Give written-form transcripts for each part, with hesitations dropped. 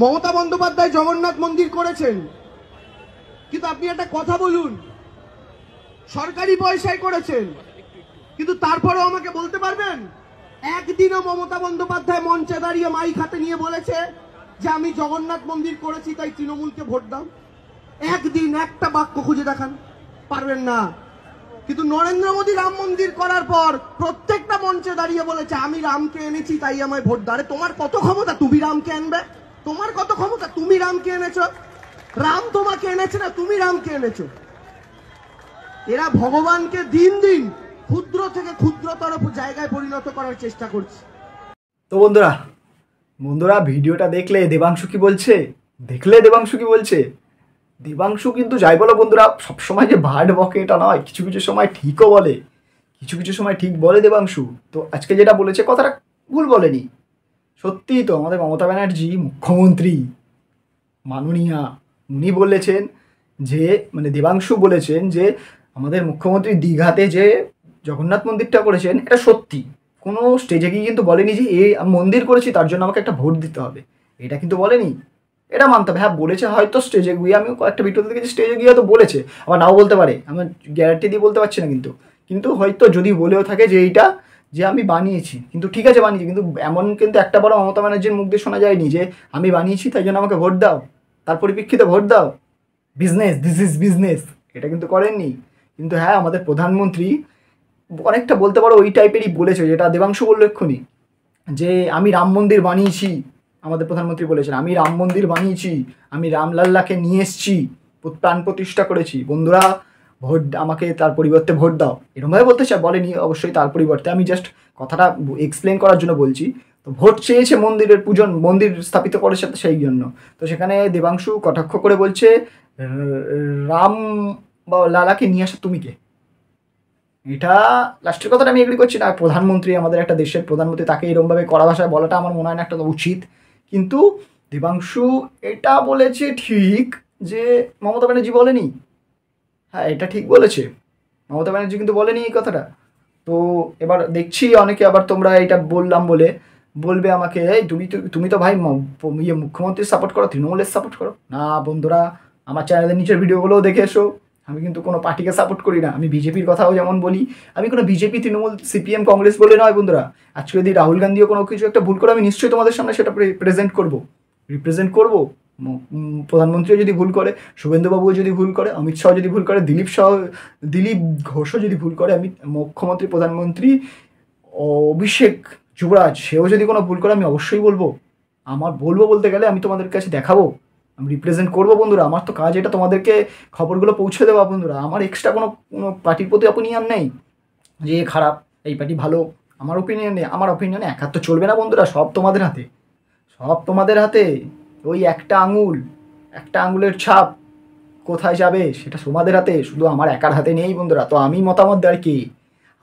মমতা বন্দ্যোপাধ্যায় জগন্নাথ মন্দির করেছেন, কিন্তু আপনি একটা কথা বলুন, সরকারি পয়সায় করেছেন, কিন্তু তারপরেও আমাকে বলতে পারবেন একদিনও মমতা বন্দ্যোপাধ্যায় মঞ্চে দাঁড়িয়ে মাইক হাতে নিয়ে বলেছে যে আমি জগন্নাথ মন্দির করেছি তাই তৃণমূলকে ভোট দাও? একদিন একটা বাক্য খুঁজে দেখান, পারবেন না। কিন্তু নরেন্দ্র মোদী রাম মন্দির করার পর প্রত্যেকটা মঞ্চে দাঁড়িয়ে বলেছে আমি রামকে এনেছি তাই আমায় ভোট দাও। আরে তোমার কত ক্ষমতা তুমি রামকে আনবে? তোমার কত ক্ষমতা? তুমি রামকে এনেছো? রাম তোমাকে এনেছে না তুমি রামকে এনেছো? এরা ভগবানকে দিন দিন ক্ষুদ্র থেকে ক্ষুদ্রতর জায়গায় পরিণত করার চেষ্টা করছে। তো বন্ধুরা ভিডিওটা দেখলে দেবাংশু কি বলছে, দেবাংশু কিন্তু যাই বলো বন্ধুরা, সবসময় যে ভাট বকে এটা নয়, কিছু কিছু সময় ঠিকও বলে, কিছু কিছু সময় ঠিক বলে দেবাংশু। তো আজকে যেটা বলেছে কথাটা ভুল বলেনি, সত্যিই তো আমাদের মমতা ব্যানার্জি মুখ্যমন্ত্রী মাননীয়া, উনি বলেছেন যে মানে দেবাংশু বলেছেন যে আমাদের মুখ্যমন্ত্রী দীঘাতে যে জগন্নাথ মন্দিরটা করেছেন এটা সত্যি। কোনো স্টেজে গিয়ে কিন্তু বলেনি যে এই আমি মন্দির করেছি তার জন্য আমাকে একটা ভোট দিতে হবে, এটা কিন্তু বলেনি। এটা মানতে হবে, হ্যাঁ বলেছে হয়তো স্টেজে গিয়ে, আমি কয়েকটা ভিডিওতে দেখেছি স্টেজে গিয়ে হয়তো বলেছে, আবার নাও বলতে পারে, আমি গ্যারান্টি দিয়ে বলতে পারছি না, কিন্তু হয়তো যদি বলেও থাকে যে এইটা যে আমি বানিয়েছি, কিন্তু ঠিক আছে বানিয়েছি, কিন্তু এমন কিন্তু একটা বড় মমতা ব্যানার্জির মুখ দিয়ে শোনা যায়নি যে আমি বানিয়েছি তাই জন্য আমাকে ভোট দাও, তার পরিপ্রেক্ষিতে ভোট দাও। বিজনেস, দিস ইজ বিজনেস, এটা কিন্তু করেননি। কিন্তু হ্যাঁ আমাদের প্রধানমন্ত্রী অনেকটা বলতে পারো ওই টাইপেরই বলেছে, যেটা দেবাংশু বলল এক্ষুনি, যে আমি রাম মন্দির বানিয়েছি। আমাদের প্রধানমন্ত্রী বলেছেন আমি রাম মন্দির বানিয়েছি, আমি রামলাল্লাকে নিয়ে এসেছি, প্রাণ প্রতিষ্ঠা করেছি, বন্ধুরা ভোট আমাকে তার পরিবর্তে ভোট দাও, এরকমভাবে বলতে চাই, বলেনি অবশ্যই, তার পরিবর্তে আমি জাস্ট কথাটা এক্সপ্লেন করার জন্য বলছি। তো ভোট চেয়েছে মন্দিরের পূজন, মন্দির স্থাপিত করেছে সেই জন্য। তো সেখানে দেবাংশু কটাক্ষ করে বলছে রাম বা লালাকে নিয়ে আসা তুমি কে? এটা লাস্টের কথাটা আমি এগ্রি করছি না, প্রধানমন্ত্রী আমাদের একটা দেশের প্রধানমন্ত্রী, তাকে এরকমভাবে কড়া ভাষায় বলাটা আমার মনে হয় না একটা উচিত। কিন্তু দেবাংশু এটা বলেছে ঠিক যে মমতা ব্যানার্জি বলেনি, হ্যাঁ এটা ঠিক বলেছে, মমতা ব্যানার্জি কিন্তু বলেনি এই কথাটা। তো এবার দেখছি অনেকে আবার তোমরা এটা বললাম বলে বলবে আমাকে এই তুমি তো ভাই মুখ্যমন্ত্রীর সাপোর্ট করো, তৃণমূলের সাপোর্ট করো না। বন্ধুরা আমার চ্যানেলের নিচের ভিডিওগুলোও দেখে এসো, আমি কিন্তু কোনো পার্টিকে সাপোর্ট করি না, আমি বিজেপির কথাও যেমন বলি, আমি কোনো বিজেপি তৃণমূল সিপিএম কংগ্রেস বলে নয় বন্ধুরা। আজকে যদি রাহুল গান্ধীও কোনো কিছু একটা ভুল করে আমি নিশ্চয়ই তোমাদের সামনে সেটা রিপ্রেজেন্ট করবো। প্রধানমন্ত্রীও যদি ভুল করে, শুভেন্দুবাবুও যদি ভুল করে, অমিত শাহ যদি ভুল করে, দিলীপ ঘোষও যদি ভুল করে, আমি মুখ্যমন্ত্রী প্রধানমন্ত্রী অভিষেক যুবরাজ সেও যদি কোনো ভুল করে আমি অবশ্যই বলবো। বলবো বলতে গেলে আমি তোমাদের কাছে দেখাবো, আমি রিপ্রেজেন্ট করবো বন্ধুরা। আমার তো কাজ এটা তোমাদেরকে খবরগুলো পৌঁছে দেওয়া বন্ধুরা, আমার এক্সট্রা কোনো পার্টির প্রতি অপিনিয়ন নেই যে খারাপ এই পার্টি ভালো, আমার ওপিনিয়ন নেই। আমার অপিনিয়নে একার তো চলবে না বন্ধুরা, সব তোমাদের হাতে। ওই একটা আঙুলের ছাপ কোথায় যাবে সেটা তোমাদের হাতে, শুধু আমার একার হাতে নেই বন্ধুরা। তো আমি মতামত দেওয়ার কি,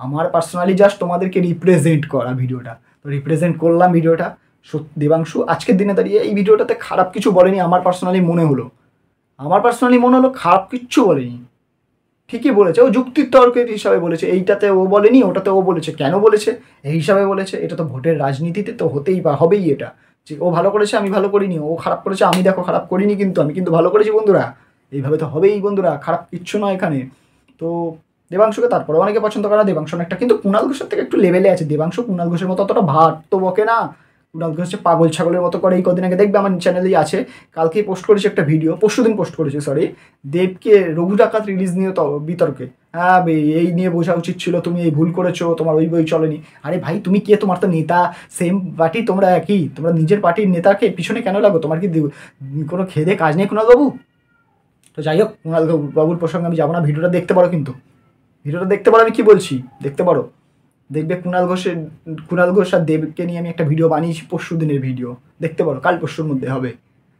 আমার পার্সোনালি জাস্ট তোমাদেরকে রিপ্রেজেন্ট করা ভিডিওটা, তো রিপ্রেজেন্ট করলাম ভিডিওটা। দেবাংশু আজকের দিনে দাঁড়িয়ে এই ভিডিওটাতে খারাপ কিছু বলেনি, আমার পার্সোনালি মনে হলো খারাপ কিচ্ছু বলেনি, ঠিকই বলেছে, ও যুক্তির তর্কের হিসাবে বলেছে, এইটাতে ও বলেনি ওটাতে ও বলেছে, কেন বলেছে এই হিসাবে বলেছে। এটা তো ভোটের রাজনীতিতে তো হবেই এটা, যে ও ভালো করেছে আমি ভালো করিনি, ও খারাপ করেছে আমি দেখো খারাপ করিনি, কিন্তু আমি কিন্তু ভালো করেছি বন্ধুরা, এইভাবে তো হবেই বন্ধুরা, খারাপ কিচ্ছু নয় এখানে। তো দেবাংশুকে তারপরে অনেকে পছন্দ করে না, দেবাংশু অনেকটা কিন্তু কুণাল ঘোষের থেকে একটু লেভেলে আছে, দেবাংশু কুণাল ঘোষের মতো অতটা ভাট তো বকে না, কুণাল ঘোষ হচ্ছে পাগল ছাগলের মতো করে। এই কদিন আগে দেখবে আমার চ্যানেলেই আছে, কালকেই পোস্ট করেছে একটা ভিডিও, পরশুদিন পোস্ট করেছে সরি, দেবকে রঘু ডাকাত রিলিজ নিয়ে বিতর্কে, হ্যাঁ এই নিয়ে বোঝা উচিত ছিল, তুমি এই ভুল করেছো, তোমার ওই বই চলেনি। আরে ভাই তুমি কে, তোমার তো নেতা সেম পার্টি, তোমরা একই, তোমরা নিজের পার্টির নেতাকে পিছনে কেন লাগো, তোমার কি কোনো খেদে কাজ নেই কুণাল বাবু? তো যাই হোক কুণাল বাবুর প্রসঙ্গে আমি যাবো না, ভিডিওটা দেখতে পারো, কিন্তু ভিডিওটা দেখতে পারো, আমি কি বলছি দেখতে পারো, দেখবে কুণাল ঘোষ আর দেবকে নিয়ে আমি একটা ভিডিও বানিয়েছি, পরশু দিনের ভিডিও, দেখতে পারো, কাল পরশুর মধ্যে হবে।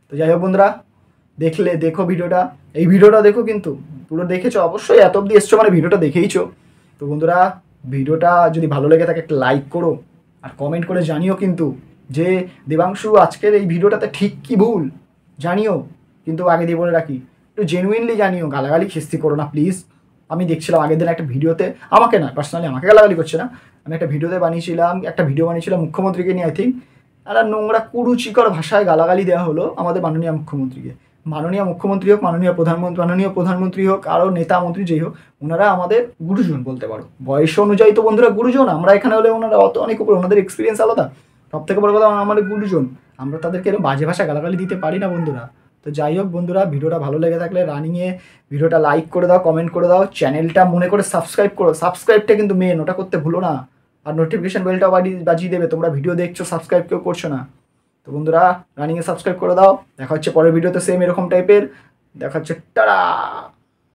তো যাই হোক বন্ধুরা দেখো ভিডিওটা, এই ভিডিওটা দেখো, কিন্তু পুরো দেখেছো অবশ্যই, এত অব্দি এসছো মানে ভিডিওটা দেখেইছো। তো বন্ধুরা ভিডিওটা যদি ভালো লেগে থাকে একটা লাইক করো, আর কমেন্ট করে জানিও কিন্তু যে দেবাংশু আজকের এই ভিডিওটাতে ঠিক কি ভুল জানিও, কিন্তু আগে দিয়ে বলে রাখি একটু জেনুইনলি জানিও, গালাগালি খিস্তি করো না প্লিজ। আমি দেখছিলাম আগের দিন একটা ভিডিওতে, আমাকে না পার্সোনালি আমাকে গালাগালি করছে না, আমি একটা ভিডিও বানিয়েছিলাম মুখ্যমন্ত্রীকে নিয়ে, আই থিঙ্ক একটা নোংরা কুরুচিকর ভাষায় গালাগালি দেওয়া হলো আমাদের মাননীয় মুখ্যমন্ত্রীকে। মাননীয় মুখ্যমন্ত্রী হোক, মাননীয় প্রধানমন্ত্রী হোক, আরও নেতা মন্ত্রী যেই হোক, ওনারা আমাদের গুরুজন বলতে পারো। বয়স অনুযায়ী তো বন্ধুরা গুরুজন, আমরা এখানে হলে ওনারা অনেক উপরে, ওনাদের এক্সপিরিয়েন্স আলাদা। সব থেকে বড় কথা আমাদের গুরুজন, আমরা তাদেরকে এরকম বাজে ভাষা গালাগালি দিতে পারি না বন্ধুরা। তো যাই হোক বন্ধুরা, ভিডিওটা ভালো লেগে থাকলে রানিংয়ে ভিডিওটা লাইক করে দাও, কমেন্ট করে দাও, চ্যানেলটা মনে করে সাবস্ক্রাইব করো। সাবস্ক্রাইবটা কিন্তু মেন, ওটা করতে ভুলো না। আর নোটিফিকেশন বেলটাও বাজিয়ে দেবে। তোমরা ভিডিও দেখছো, সাবস্ক্রাইব কেউ করছো না। তো বন্ধুরা রানিংয়ে সাবস্ক্রাইব করে দাও। দেখা হচ্ছে পরের ভিডিওতে সেম এরকম টাইপের। দেখা হচ্ছে, টাটা।